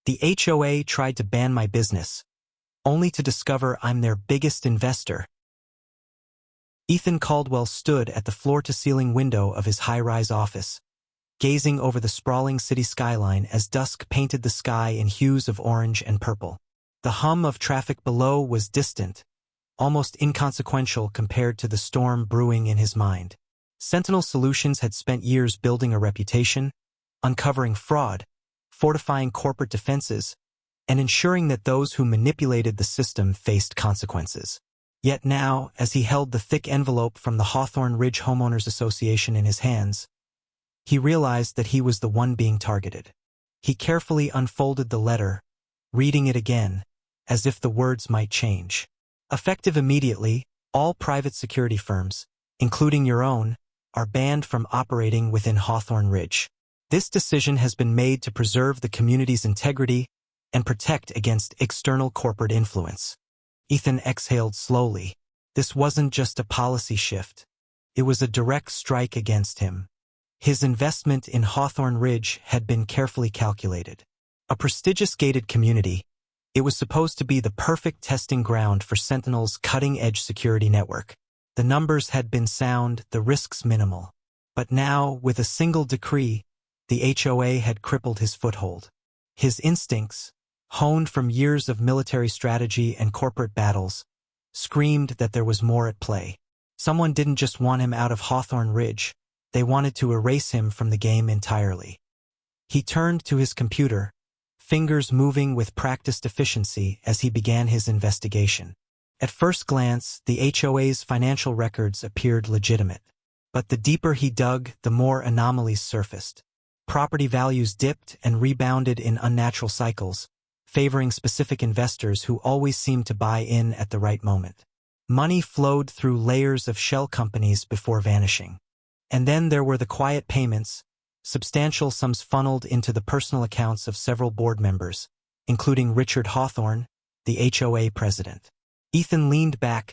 The HOA tried to ban my business, only to discover I'm their biggest investor. Ethan Caldwell stood at the floor-to-ceiling window of his high-rise office, gazing over the sprawling city skyline as dusk painted the sky in hues of orange and purple. The hum of traffic below was distant, almost inconsequential compared to the storm brewing in his mind. Sentinel Solutions had spent years building a reputation, uncovering fraud, fortifying corporate defenses, and ensuring that those who manipulated the system faced consequences. Yet now, as he held the thick envelope from the Hawthorne Ridge Homeowners Association in his hands, he realized that he was the one being targeted. He carefully unfolded the letter, reading it again, as if the words might change. Effective immediately, all private security firms, including your own, are banned from operating within Hawthorne Ridge. This decision has been made to preserve the community's integrity and protect against external corporate influence. Ethan exhaled slowly. This wasn't just a policy shift. It was a direct strike against him. His investment in Hawthorne Ridge had been carefully calculated. A prestigious gated community, it was supposed to be the perfect testing ground for Sentinel's cutting-edge security network. The numbers had been sound, the risks minimal. But now, with a single decree, the HOA had crippled his foothold. His instincts, honed from years of military strategy and corporate battles, screamed that there was more at play. Someone didn't just want him out of Hawthorne Ridge, they wanted to erase him from the game entirely. He turned to his computer, fingers moving with practiced efficiency as he began his investigation. At first glance, the HOA's financial records appeared legitimate. But the deeper he dug, the more anomalies surfaced. Property values dipped and rebounded in unnatural cycles, favoring specific investors who always seemed to buy in at the right moment. Money flowed through layers of shell companies before vanishing. And then there were the quiet payments, substantial sums funneled into the personal accounts of several board members, including Richard Hawthorne, the HOA president. Ethan leaned back,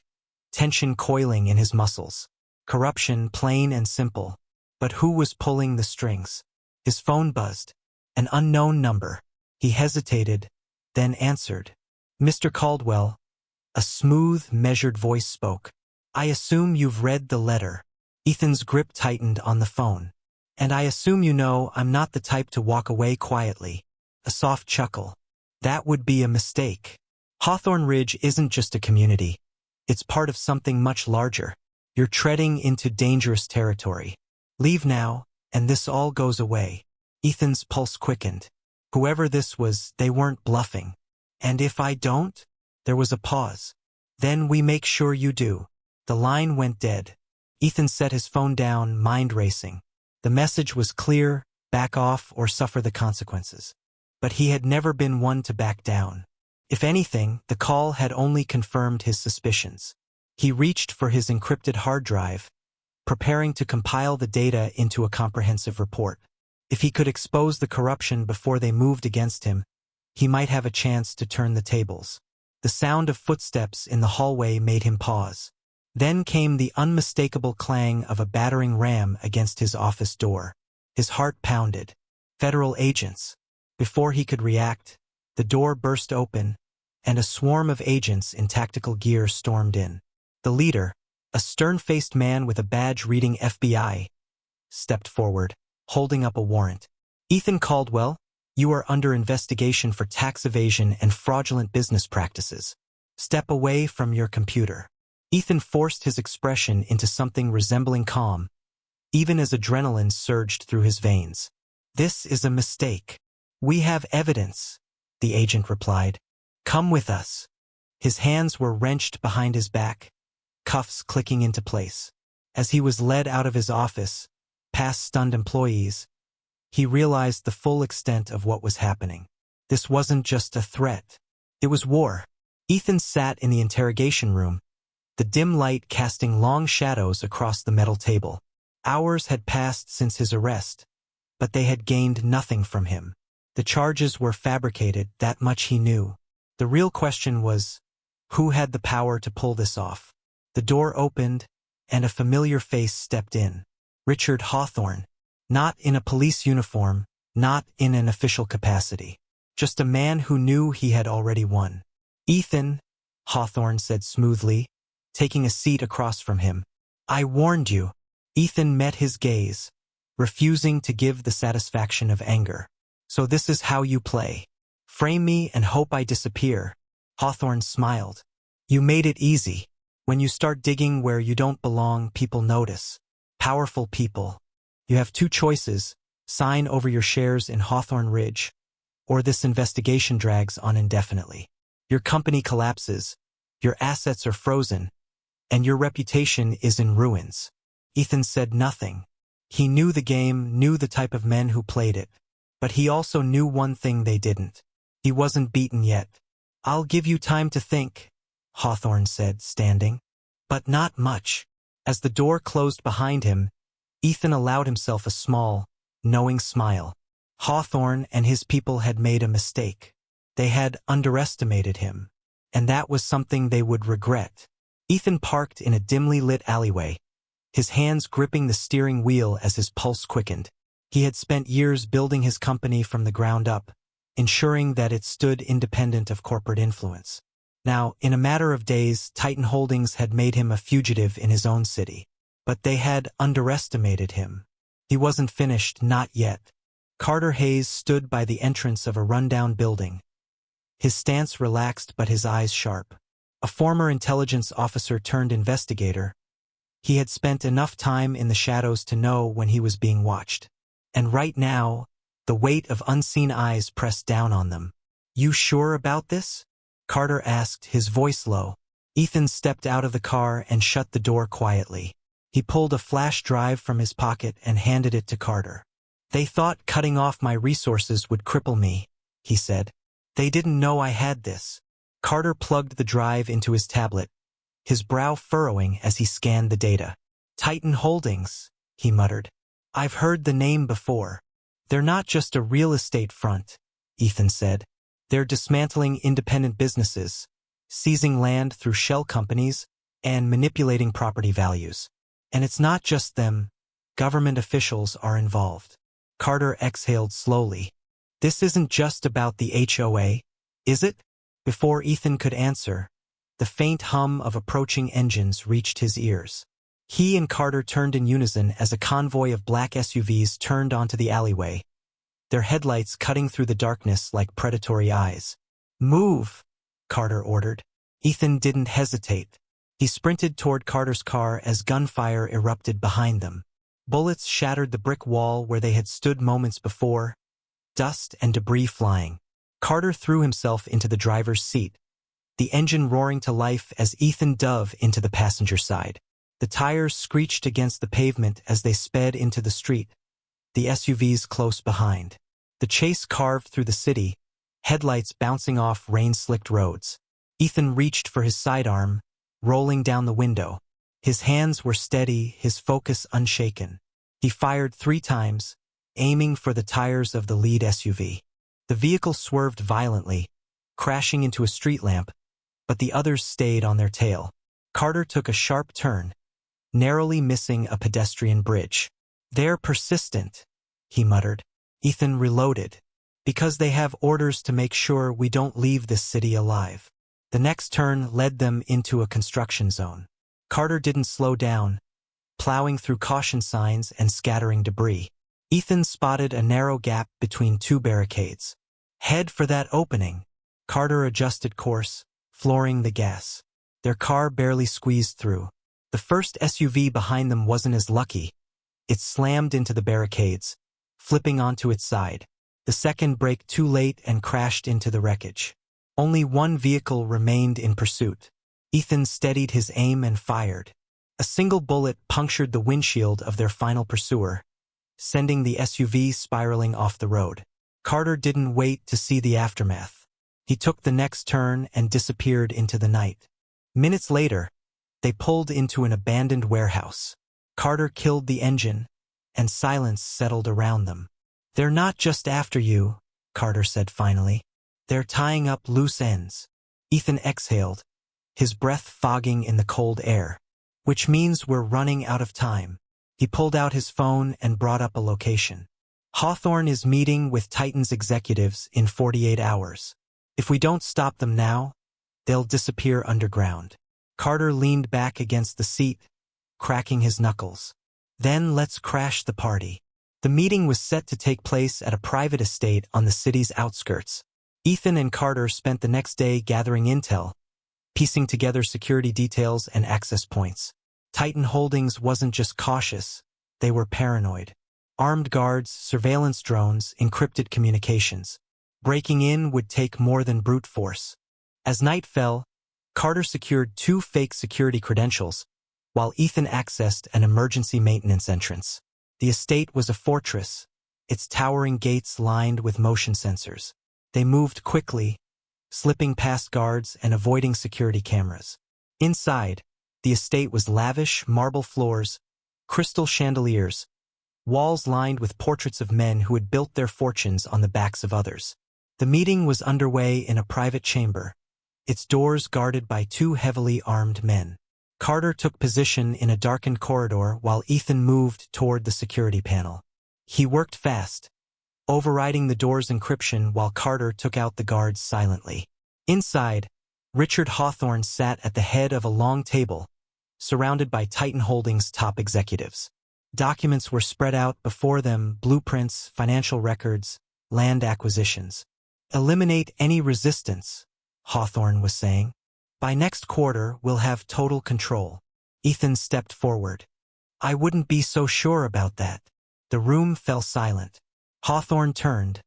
tension coiling in his muscles. Corruption, plain and simple. But who was pulling the strings? His phone buzzed. An unknown number. He hesitated, then answered. Mr. Caldwell. A smooth, measured voice spoke. I assume you've read the letter. Ethan's grip tightened on the phone. And I assume you know I'm not the type to walk away quietly. A soft chuckle. That would be a mistake. Hawthorne Ridge isn't just a community. It's part of something much larger. You're treading into dangerous territory. Leave now, and this all goes away. Ethan's pulse quickened. Whoever this was, they weren't bluffing. And if I don't? There was a pause. Then we make sure you do. The line went dead. Ethan set his phone down, mind racing. The message was clear: back off or suffer the consequences. But he had never been one to back down. If anything, the call had only confirmed his suspicions. He reached for his encrypted hard drive, preparing to compile the data into a comprehensive report. If he could expose the corruption before they moved against him, he might have a chance to turn the tables. The sound of footsteps in the hallway made him pause. Then came the unmistakable clang of a battering ram against his office door. His heart pounded. Federal agents. Before he could react, the door burst open, and a swarm of agents in tactical gear stormed in. The leader, a stern-faced man with a badge reading FBI, stepped forward, holding up a warrant. Ethan Caldwell, you are under investigation for tax evasion and fraudulent business practices. Step away from your computer. Ethan forced his expression into something resembling calm, even as adrenaline surged through his veins. This is a mistake. We have evidence, the agent replied. Come with us. His hands were wrenched behind his back, cuffs clicking into place. As he was led out of his office, past stunned employees, he realized the full extent of what was happening. This wasn't just a threat. It was war. Ethan sat in the interrogation room, the dim light casting long shadows across the metal table. Hours had passed since his arrest, but they had gained nothing from him. The charges were fabricated, that much he knew. The real question was, who had the power to pull this off? The door opened, and a familiar face stepped in. Richard Hawthorne. Not in a police uniform, not in an official capacity. just a man who knew he had already won. "Ethan," Hawthorne said smoothly, taking a seat across from him. "I warned you." Ethan met his gaze, refusing to give the satisfaction of anger. "So this is how you play. Frame me and hope I disappear." Hawthorne smiled. "You made it easy. When you start digging where you don't belong, people notice. Powerful people. You have two choices: sign over your shares in Hawthorne Ridge, or this investigation drags on indefinitely. Your company collapses, your assets are frozen, and your reputation is in ruins." Ethan said nothing. He knew the game, knew the type of men who played it. But he also knew one thing they didn't. He wasn't beaten yet. "I'll give you time to think," Hawthorne said, standing. "But not much." As the door closed behind him, Ethan allowed himself a small, knowing smile. Hawthorne and his people had made a mistake. They had underestimated him, and that was something they would regret. Ethan parked in a dimly lit alleyway, his hands gripping the steering wheel as his pulse quickened. He had spent years building his company from the ground up, ensuring that it stood independent of corporate influence. Now, in a matter of days, Titan Holdings had made him a fugitive in his own city. But they had underestimated him. He wasn't finished, not yet. Carter Hayes stood by the entrance of a rundown building, his stance relaxed but his eyes sharp. A former intelligence officer turned investigator, he had spent enough time in the shadows to know when he was being watched. And right now, the weight of unseen eyes pressed down on them. "You sure about this?" Carter asked, his voice low. Ethan stepped out of the car and shut the door quietly. He pulled a flash drive from his pocket and handed it to Carter. "They thought cutting off my resources would cripple me," he said. "They didn't know I had this." Carter plugged the drive into his tablet, his brow furrowing as he scanned the data. "Titan Holdings," he muttered. "I've heard the name before." "They're not just a real estate front," Ethan said. "They're dismantling independent businesses, seizing land through shell companies, and manipulating property values. And it's not just them. Government officials are involved." Carter exhaled slowly. "This isn't just about the HOA, is it?" Before Ethan could answer, the faint hum of approaching engines reached his ears. He and Carter turned in unison as a convoy of black SUVs turned onto the alleyway, their headlights cutting through the darkness like predatory eyes. "Move," Carter ordered. Ethan didn't hesitate. He sprinted toward Carter's car as gunfire erupted behind them. Bullets shattered the brick wall where they had stood moments before, dust and debris flying. Carter threw himself into the driver's seat, the engine roaring to life as Ethan dove into the passenger side. The tires screeched against the pavement as they sped into the street, the SUVs close behind. The chase carved through the city, headlights bouncing off rain-slicked roads. Ethan reached for his sidearm, rolling down the window. His hands were steady, his focus unshaken. He fired 3 times, aiming for the tires of the lead SUV. The vehicle swerved violently, crashing into a street lamp, but the others stayed on their tail. Carter took a sharp turn, narrowly missing a pedestrian bridge. "They're persistent," he muttered. Ethan reloaded. "Because they have orders to make sure we don't leave this city alive." The next turn led them into a construction zone. Carter didn't slow down, plowing through caution signs and scattering debris. Ethan spotted a narrow gap between 2 barricades. "Head for that opening." Carter adjusted course, flooring the gas. Their car barely squeezed through. The first SUV behind them wasn't as lucky. It slammed into the barricades, flipping onto its side. The second braked too late and crashed into the wreckage. Only one vehicle remained in pursuit. Ethan steadied his aim and fired. A single bullet punctured the windshield of their final pursuer, sending the SUV spiraling off the road. Carter didn't wait to see the aftermath. He took the next turn and disappeared into the night. Minutes later, they pulled into an abandoned warehouse. Carter killed the engine, and silence settled around them. "They're not just after you," Carter said finally. "They're tying up loose ends." Ethan exhaled, his breath fogging in the cold air. "Which means we're running out of time." He pulled out his phone and brought up a location. Hawthorne is meeting with Titan's executives in 48 hours. If we don't stop them now, they'll disappear underground. Carter leaned back against the seat, cracking his knuckles. Then let's crash the party. The meeting was set to take place at a private estate on the city's outskirts. Ethan and Carter spent the next day gathering intel, piecing together security details and access points. Titan Holdings wasn't just cautious, they were paranoid. Armed guards, surveillance drones, encrypted communications. Breaking in would take more than brute force. As night fell, Carter secured 2 fake security credentials, while Ethan accessed an emergency maintenance entrance. The estate was a fortress, its towering gates lined with motion sensors. They moved quickly, slipping past guards and avoiding security cameras. Inside, the estate was lavish marble floors, crystal chandeliers, walls lined with portraits of men who had built their fortunes on the backs of others. The meeting was underway in a private chamber, its doors guarded by 2 heavily armed men. Carter took position in a darkened corridor while Ethan moved toward the security panel. He worked fast, overriding the door's encryption while Carter took out the guards silently. Inside, Richard Hawthorne sat at the head of a long table, surrounded by Titan Holdings' top executives. Documents were spread out before them, blueprints, financial records, land acquisitions. Eliminate any resistance, Hawthorne was saying. By next quarter, we'll have total control. Ethan stepped forward. I wouldn't be so sure about that. The room fell silent. Hawthorne turned,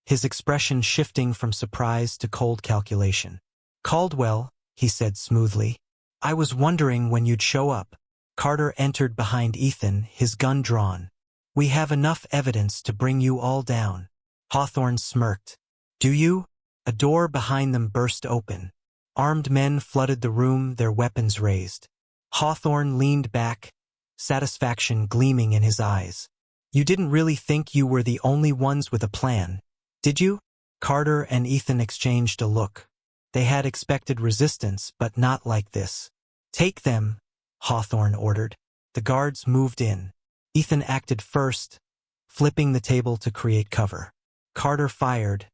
his expression shifting from surprise to cold calculation. Caldwell, he said smoothly. I was wondering when you'd show up. Carter entered behind Ethan, his gun drawn. We have enough evidence to bring you all down. Hawthorne smirked. Do you? A door behind them burst open. Armed men flooded the room, their weapons raised. Hawthorne leaned back, satisfaction gleaming in his eyes. You didn't really think you were the only ones with a plan, did you? Carter and Ethan exchanged a look. They had expected resistance, but not like this. Take them, Hawthorne ordered. The guards moved in. Ethan acted first, flipping the table to create cover. Carter fired,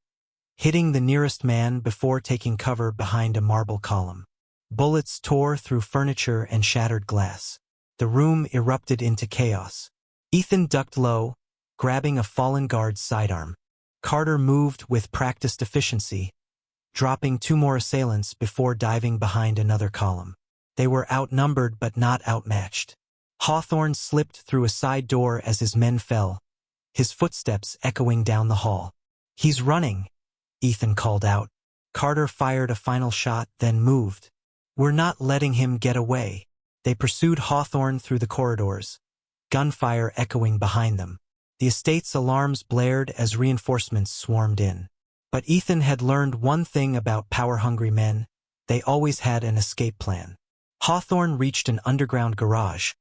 hitting the nearest man before taking cover behind a marble column. Bullets tore through furniture and shattered glass. The room erupted into chaos. Ethan ducked low, grabbing a fallen guard's sidearm. Carter moved with practiced efficiency, dropping 2 more assailants before diving behind another column. They were outnumbered but not outmatched. Hawthorne slipped through a side door as his men fell, his footsteps echoing down the hall. He's running, Ethan called out. Carter fired a final shot, then moved. We're not letting him get away. They pursued Hawthorne through the corridors, gunfire echoing behind them. The estate's alarms blared as reinforcements swarmed in. But Ethan had learned one thing about power-hungry men: they always had an escape plan. Hawthorne reached an underground garage,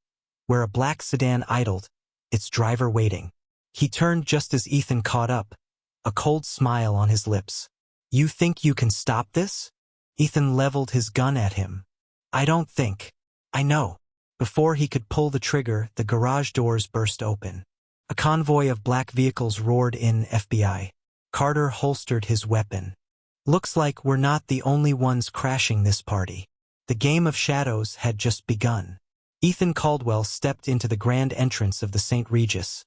where a black sedan idled, its driver waiting. He turned just as Ethan caught up, a cold smile on his lips. You think you can stop this? Ethan leveled his gun at him. I don't think. I know. Before he could pull the trigger, the garage doors burst open. A convoy of black vehicles roared in. FBI. Carter holstered his weapon. Looks like we're not the only ones crashing this party. The game of shadows had just begun. Ethan Caldwell stepped into the grand entrance of the St. Regis,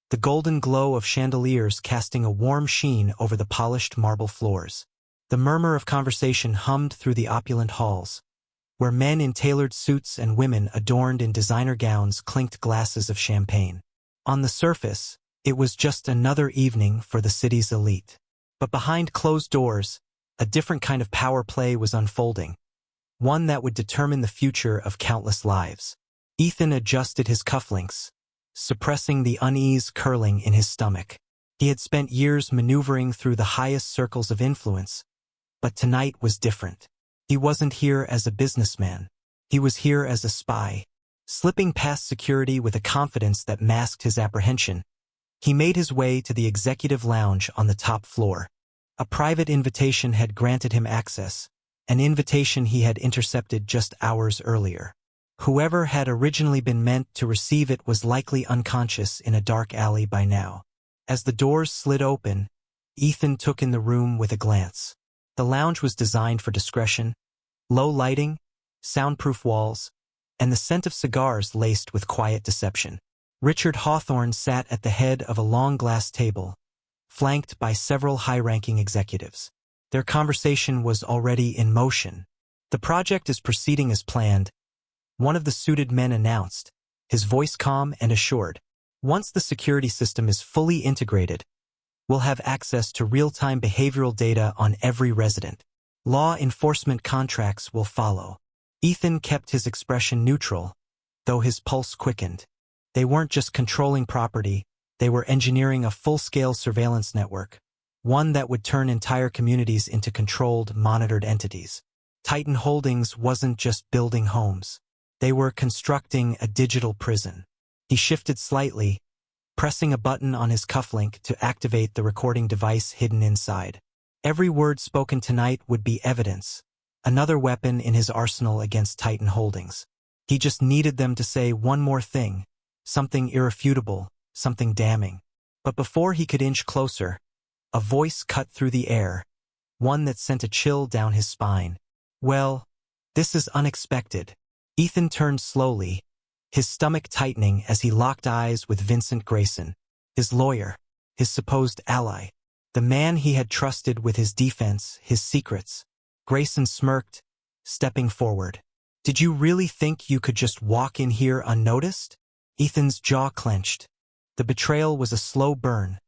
the golden glow of chandeliers casting a warm sheen over the polished marble floors. The murmur of conversation hummed through the opulent halls, where men in tailored suits and women adorned in designer gowns clinked glasses of champagne. On the surface, it was just another evening for the city's elite. But behind closed doors, a different kind of power play was unfolding, one that would determine the future of countless lives. Ethan adjusted his cufflinks, suppressing the unease curling in his stomach. He had spent years maneuvering through the highest circles of influence, but tonight was different. He wasn't here as a businessman. He was here as a spy. Slipping past security with a confidence that masked his apprehension, he made his way to the executive lounge on the top floor. A private invitation had granted him access, an invitation he had intercepted just hours earlier. Whoever had originally been meant to receive it was likely unconscious in a dark alley by now. As the doors slid open, Ethan took in the room with a glance. The lounge was designed for discretion, low lighting, soundproof walls, and the scent of cigars laced with quiet deception. Richard Hawthorne sat at the head of a long glass table, flanked by several high-ranking executives. Their conversation was already in motion. "The project is proceeding as planned," one of the suited men announced, his voice calm and assured. "Once the security system is fully integrated, we'll have access to real-time behavioral data on every resident. Law enforcement contracts will follow." Ethan kept his expression neutral, though his pulse quickened. They weren't just controlling property, they were engineering a full-scale surveillance network, one that would turn entire communities into controlled, monitored entities. Titan Holdings wasn't just building homes. They were constructing a digital prison. He shifted slightly, pressing a button on his cufflink to activate the recording device hidden inside. Every word spoken tonight would be evidence, another weapon in his arsenal against Titan Holdings. He just needed them to say one more thing, something irrefutable, something damning. But before he could inch closer, a voice cut through the air, one that sent a chill down his spine. "Well, this is unexpected." Ethan turned slowly, his stomach tightening as he locked eyes with Vincent Grayson, his lawyer, his supposed ally, the man he had trusted with his defense, his secrets. Grayson smirked, stepping forward. "Did you really think you could just walk in here unnoticed?" Ethan's jaw clenched. The betrayal was a slow burn,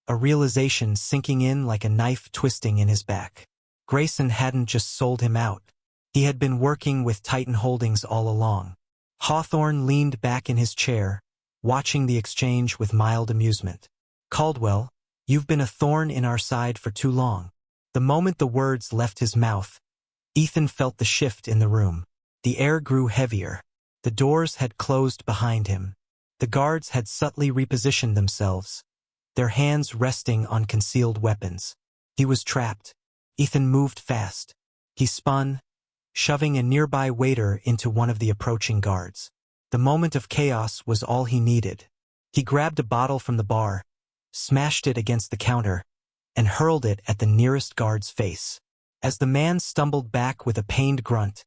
a realization sinking in like a knife twisting in his back. Grayson hadn't just sold him out. He had been working with Titan Holdings all along. Hawthorne leaned back in his chair, watching the exchange with mild amusement. "Caldwell, you've been a thorn in our side for too long." The moment the words left his mouth, Ethan felt the shift in the room. The air grew heavier. The doors had closed behind him. The guards had subtly repositioned themselves, their hands resting on concealed weapons. He was trapped. Ethan moved fast. He spun, shoving a nearby waiter into one of the approaching guards. The moment of chaos was all he needed. He grabbed a bottle from the bar, smashed it against the counter, and hurled it at the nearest guard's face. As the man stumbled back with a pained grunt,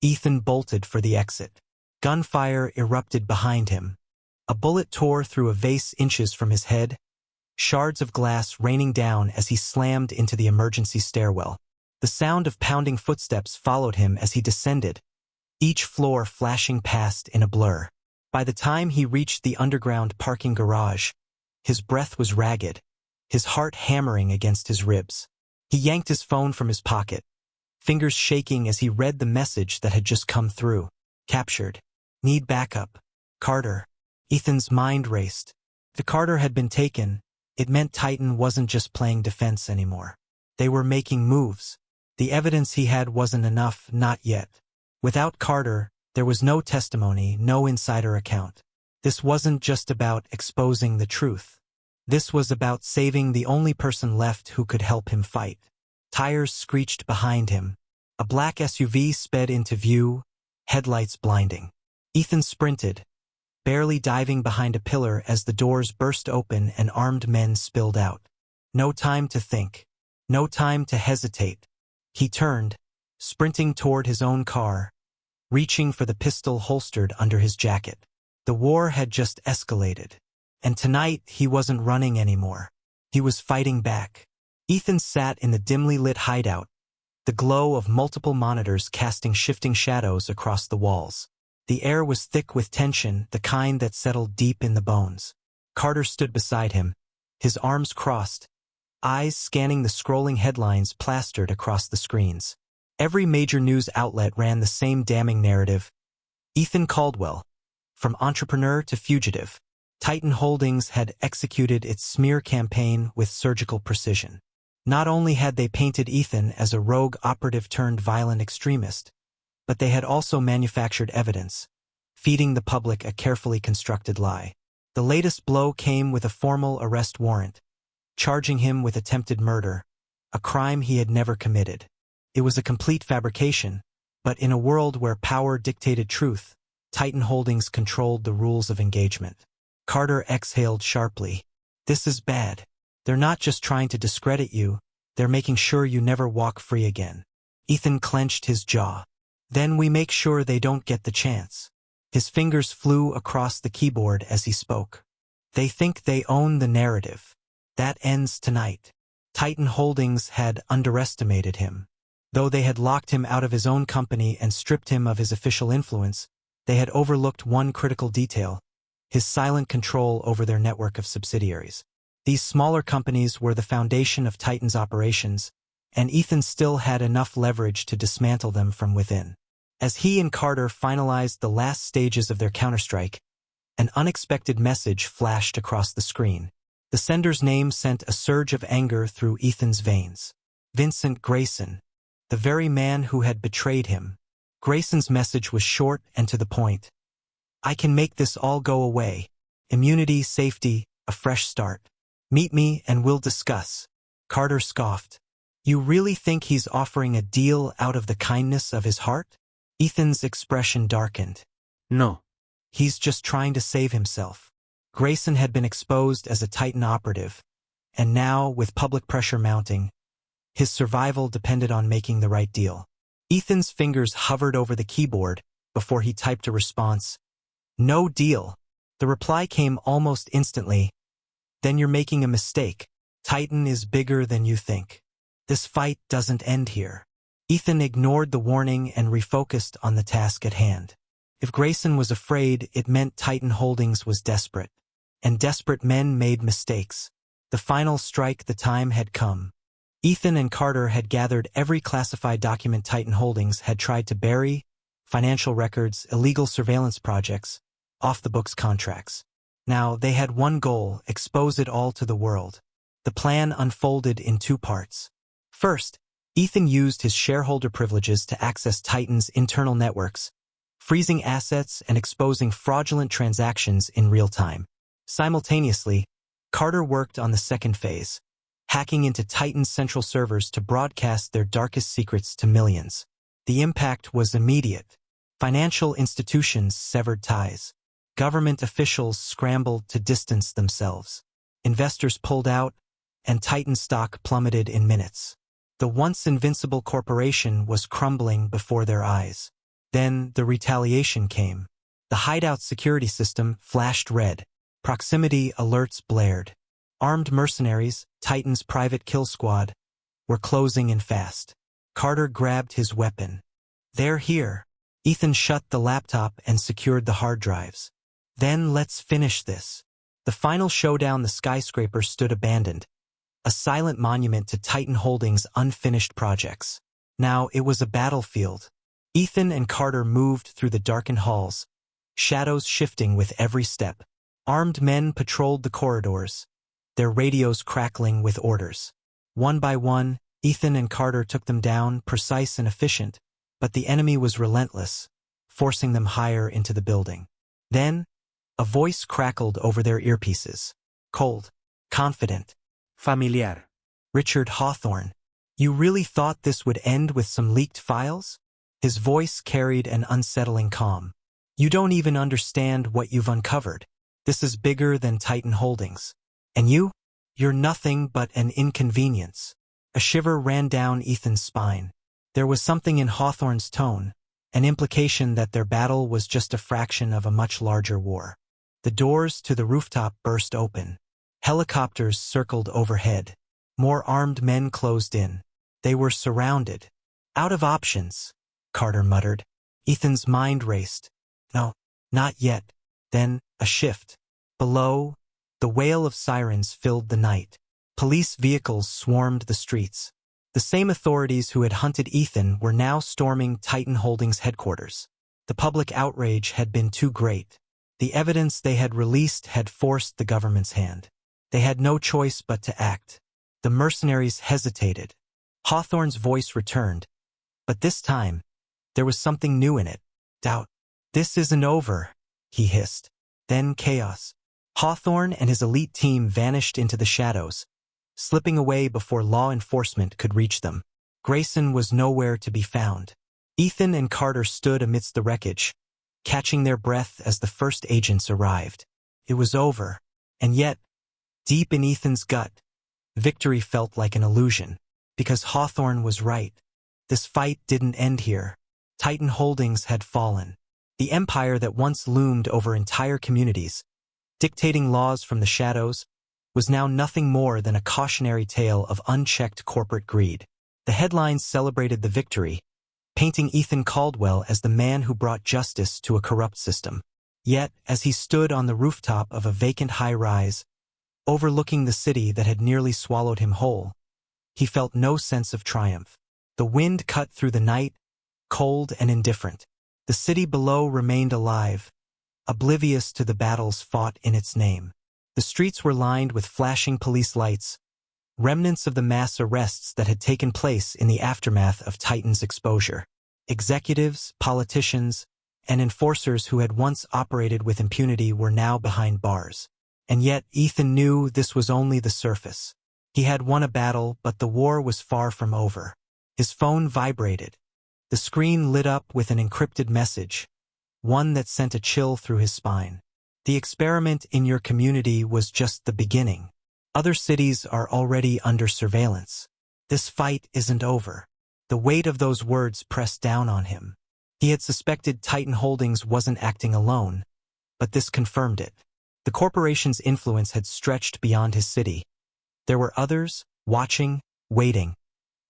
Ethan bolted for the exit. Gunfire erupted behind him. A bullet tore through a vase inches from his head, shards of glass raining down as he slammed into the emergency stairwell. The sound of pounding footsteps followed him as he descended, each floor flashing past in a blur. By the time he reached the underground parking garage, his breath was ragged, his heart hammering against his ribs. He yanked his phone from his pocket, fingers shaking as he read the message that had just come through. "Captured. Need backup. Carter." Ethan's mind raced. The Carter had been taken. It meant Titan wasn't just playing defense anymore. They were making moves. The evidence he had wasn't enough, not yet. Without Carter, there was no testimony, no insider account. This wasn't just about exposing the truth. This was about saving the only person left who could help him fight. Tires screeched behind him. A black SUV sped into view, headlights blinding. Ethan sprinted, barely diving behind a pillar as the doors burst open and armed men spilled out. No time to think. No time to hesitate. He turned, sprinting toward his own car, reaching for the pistol holstered under his jacket. The war had just escalated, and tonight he wasn't running anymore. He was fighting back. Ethan sat in the dimly lit hideout, the glow of multiple monitors casting shifting shadows across the walls. The air was thick with tension, the kind that settled deep in the bones. Carter stood beside him, his arms crossed, eyes scanning the scrolling headlines plastered across the screens. Every major news outlet ran the same damning narrative. Ethan Caldwell, from entrepreneur to fugitive, Titan Holdings had executed its smear campaign with surgical precision. Not only had they painted Ethan as a rogue operative turned violent extremist, but they had also manufactured evidence, feeding the public a carefully constructed lie. The latest blow came with a formal arrest warrant, charging him with attempted murder, a crime he had never committed. It was a complete fabrication, but in a world where power dictated truth, Titan Holdings controlled the rules of engagement. Carter exhaled sharply. This is bad. They're not just trying to discredit you, they're making sure you never walk free again. Ethan clenched his jaw. Then we make sure they don't get the chance. His fingers flew across the keyboard as he spoke. They think they own the narrative. That ends tonight. Titan Holdings had underestimated him. Though they had locked him out of his own company and stripped him of his official influence, they had overlooked one critical detail: his silent control over their network of subsidiaries. These smaller companies were the foundation of Titan's operations, and Ethan still had enough leverage to dismantle them from within. As he and Carter finalized the last stages of their counterstrike, an unexpected message flashed across the screen. The sender's name sent a surge of anger through Ethan's veins. Vincent Grayson, the very man who had betrayed him. Grayson's message was short and to the point. I can make this all go away. Immunity, safety, a fresh start. Meet me and we'll discuss. Carter scoffed. You really think he's offering a deal out of the kindness of his heart? Ethan's expression darkened. No. He's just trying to save himself. Grayson had been exposed as a Titan operative, and now, with public pressure mounting, his survival depended on making the right deal. Ethan's fingers hovered over the keyboard before he typed a response. No deal. The reply came almost instantly. Then you're making a mistake. Titan is bigger than you think. This fight doesn't end here. Ethan ignored the warning and refocused on the task at hand. If Grayson was afraid, it meant Titan Holdings was desperate. And desperate men made mistakes. The final strike, the time had come. Ethan and Carter had gathered every classified document Titan Holdings had tried to bury: financial records, illegal surveillance projects, off-the-books contracts. Now, they had one goal: expose it all to the world. The plan unfolded in two parts. First, Ethan used his shareholder privileges to access Titan's internal networks, freezing assets and exposing fraudulent transactions in real time. Simultaneously, Carter worked on the second phase, hacking into Titan's central servers to broadcast their darkest secrets to millions. The impact was immediate. Financial institutions severed ties. Government officials scrambled to distance themselves. Investors pulled out, and Titan stock plummeted in minutes. The once invincible corporation was crumbling before their eyes. Then the retaliation came. The hideout security system flashed red. Proximity alerts blared. Armed mercenaries, Titan's private kill squad, were closing in fast. Carter grabbed his weapon. They're here. Ethan shut the laptop and secured the hard drives. Then let's finish this. The final showdown. The skyscraper stood abandoned, a silent monument to Titan Holdings' unfinished projects. Now it was a battlefield. Ethan and Carter moved through the darkened halls, shadows shifting with every step. Armed men patrolled the corridors, their radios crackling with orders. One by one, Ethan and Carter took them down, precise and efficient, but the enemy was relentless, forcing them higher into the building. Then, a voice crackled over their earpieces. Cold, confident, Familiar. Richard Hawthorne. You really thought this would end with some leaked files? His voice carried an unsettling calm. You don't even understand what you've uncovered. This is bigger than Titan Holdings. And you're nothing but an inconvenience. A shiver ran down Ethan's spine. There was something in Hawthorne's tone, an implication that their battle was just a fraction of a much larger war. The doors to the rooftop burst open. Helicopters circled overhead. More armed men closed in. They were surrounded. Out of options, Carter muttered. Ethan's mind raced. No, not yet. Then, a shift. Below, the wail of sirens filled the night. Police vehicles swarmed the streets. The same authorities who had hunted Ethan were now storming Titan Holdings headquarters. The public outrage had been too great. The evidence they had released had forced the government's hand. They had no choice but to act. The mercenaries hesitated. Hawthorne's voice returned. But this time, there was something new in it. Doubt. This isn't over, he hissed. Then chaos. Hawthorne and his elite team vanished into the shadows, slipping away before law enforcement could reach them. Grayson was nowhere to be found. Ethan and Carter stood amidst the wreckage, catching their breath as the first agents arrived. It was over, and yet, Deep in Ethan's gut, victory felt like an illusion. Because Hawthorne was right. This fight didn't end here. Titan Holdings had fallen. The empire that once loomed over entire communities, dictating laws from the shadows, was now nothing more than a cautionary tale of unchecked corporate greed. The headlines celebrated the victory, painting Ethan Caldwell as the man who brought justice to a corrupt system. Yet, as he stood on the rooftop of a vacant high-rise, overlooking the city that had nearly swallowed him whole, he felt no sense of triumph. The wind cut through the night, cold and indifferent. The city below remained alive, oblivious to the battles fought in its name. The streets were lined with flashing police lights, remnants of the mass arrests that had taken place in the aftermath of Titan's exposure. Executives, politicians, and enforcers who had once operated with impunity were now behind bars. And yet Ethan knew this was only the surface. He had won a battle, but the war was far from over. His phone vibrated. The screen lit up with an encrypted message, one that sent a chill through his spine. The experiment in your community was just the beginning. Other cities are already under surveillance. This fight isn't over. The weight of those words pressed down on him. He had suspected Titan Holdings wasn't acting alone, but this confirmed it. The corporation's influence had stretched beyond his city. There were others, watching, waiting,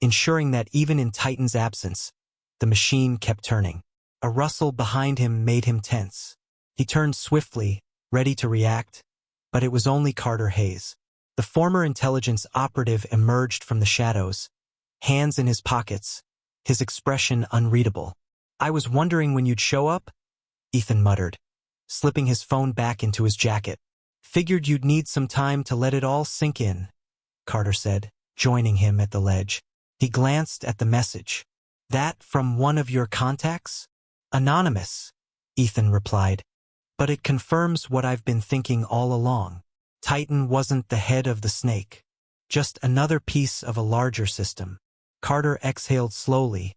ensuring that even in Titan's absence, the machine kept turning. A rustle behind him made him tense. He turned swiftly, ready to react, but it was only Carter Hayes. The former intelligence operative emerged from the shadows, hands in his pockets, his expression unreadable. "I was wondering when you'd show up," Ethan muttered, slipping his phone back into his jacket. "Figured you'd need some time to let it all sink in," Carter said, joining him at the ledge. He glanced at the message. "That from one of your contacts?" "Anonymous," Ethan replied. "But it confirms what I've been thinking all along. Titan wasn't the head of the snake, just another piece of a larger system." Carter exhaled slowly,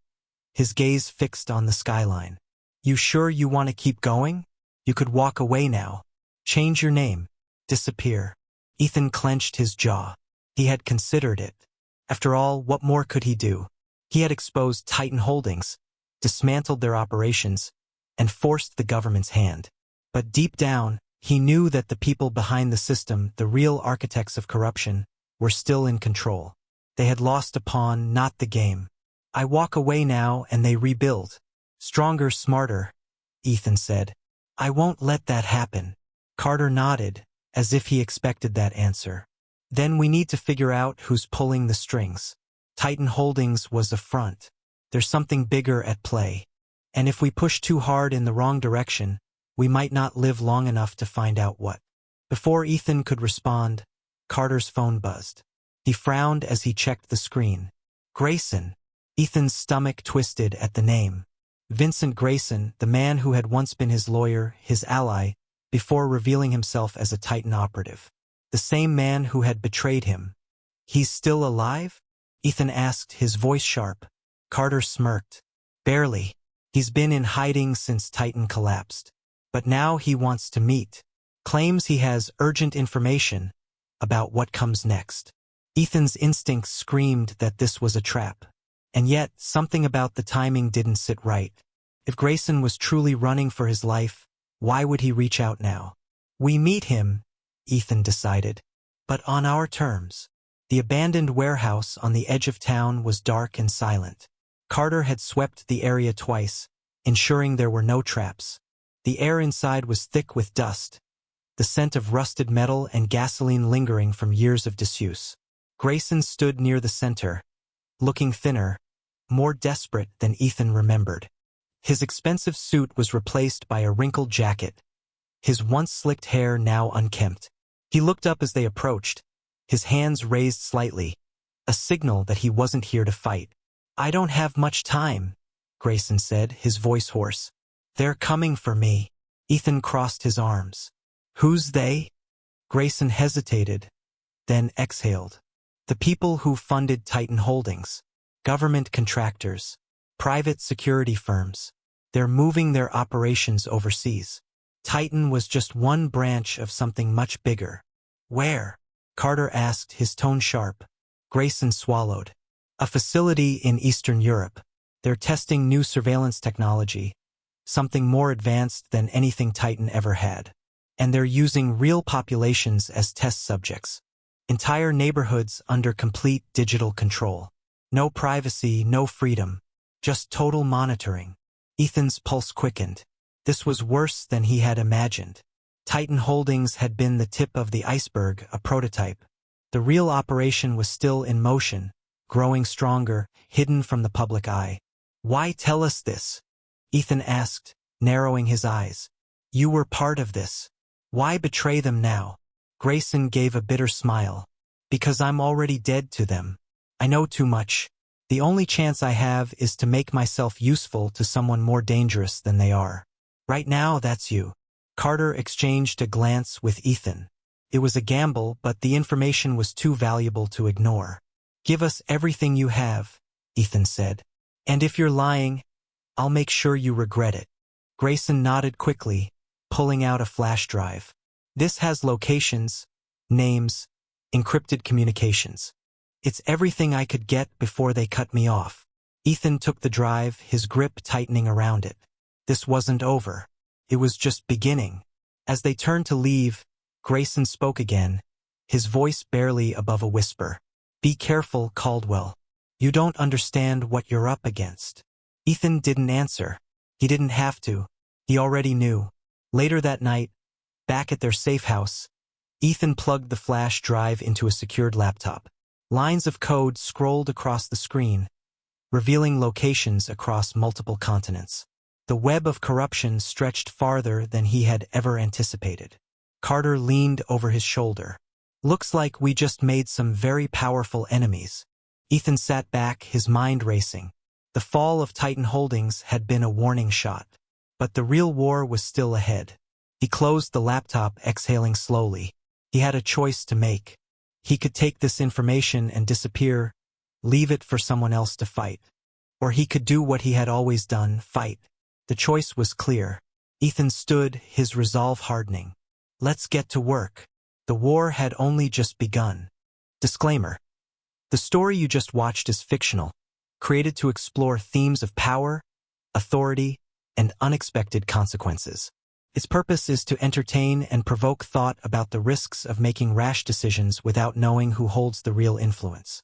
his gaze fixed on the skyline. "You sure you want to keep going? You could walk away now. Change your name. Disappear." Ethan clenched his jaw. He had considered it. After all, what more could he do? He had exposed Titan Holdings, dismantled their operations, and forced the government's hand. But deep down, he knew that the people behind the system, the real architects of corruption, were still in control. They had lost a pawn, not the game. "I walk away now and they rebuild. Stronger, smarter," Ethan said. "I won't let that happen." Carter nodded, as if he expected that answer. "Then we need to figure out who's pulling the strings. Titan Holdings was a front. There's something bigger at play. And if we push too hard in the wrong direction, we might not live long enough to find out what." Before Ethan could respond, Carter's phone buzzed. He frowned as he checked the screen. Grayson. Ethan's stomach twisted at the name. Vincent Grayson, the man who had once been his lawyer, his ally, before revealing himself as a Titan operative. The same man who had betrayed him. "He's still alive?" Ethan asked, his voice sharp. Carter smirked. "Barely. He's been in hiding since Titan collapsed. But now he wants to meet. Claims he has urgent information about what comes next." Ethan's instincts screamed that this was a trap. And yet, something about the timing didn't sit right. If Grayson was truly running for his life, why would he reach out now? "We meet him," Ethan decided, "but on our terms." The abandoned warehouse on the edge of town was dark and silent. Carter had swept the area twice, ensuring there were no traps. The air inside was thick with dust, the scent of rusted metal and gasoline lingering from years of disuse. Grayson stood near the center, looking thinner, more desperate than Ethan remembered. His expensive suit was replaced by a wrinkled jacket, his once slicked hair now unkempt. He looked up as they approached, his hands raised slightly, a signal that he wasn't here to fight. "I don't have much time," Grayson said, his voice hoarse. "They're coming for me." Ethan crossed his arms. "Who's they?" Grayson hesitated, then exhaled. "The people who funded Titan Holdings. Government contractors. Private security firms. They're moving their operations overseas. Titan was just one branch of something much bigger." "Where?" Carter asked, his tone sharp. Grayson swallowed. A facility in Eastern Europe. They're testing new surveillance technology, something more advanced than anything Titan ever had. And they're using real populations as test subjects. Entire neighborhoods under complete digital control. No privacy, no freedom. Just total monitoring. Ethan's pulse quickened. This was worse than he had imagined. Titan Holdings had been the tip of the iceberg, a prototype. The real operation was still in motion, growing stronger, hidden from the public eye. Why tell us this? Ethan asked, narrowing his eyes. You were part of this. Why betray them now? Grayson gave a bitter smile. Because I'm already dead to them. I know too much. The only chance I have is to make myself useful to someone more dangerous than they are. Right now, that's you. Carter exchanged a glance with Ethan. It was a gamble, but the information was too valuable to ignore. Give us everything you have, Ethan said. And if you're lying, I'll make sure you regret it. Grayson nodded quickly, pulling out a flash drive. This has locations, names, encrypted communications. It's everything I could get before they cut me off. Ethan took the drive, his grip tightening around it. This wasn't over. It was just beginning. As they turned to leave, Grayson spoke again, his voice barely above a whisper. Be careful, Caldwell. You don't understand what you're up against. Ethan didn't answer. He didn't have to. He already knew. Later that night, back at their safe house, Ethan plugged the flash drive into a secured laptop. Lines of code scrolled across the screen, revealing locations across multiple continents. The web of corruption stretched farther than he had ever anticipated. Carter leaned over his shoulder. Looks like we just made some very powerful enemies. Ethan sat back, his mind racing. The fall of Titan Holdings had been a warning shot. But the real war was still ahead. He closed the laptop, exhaling slowly. He had a choice to make. He could take this information and disappear, leave it for someone else to fight. Or he could do what he had always done, fight. The choice was clear. Ethan stood, his resolve hardening. Let's get to work. The war had only just begun. Disclaimer. The story you just watched is fictional, created to explore themes of power, authority, and unexpected consequences. Its purpose is to entertain and provoke thought about the risks of making rash decisions without knowing who holds the real influence.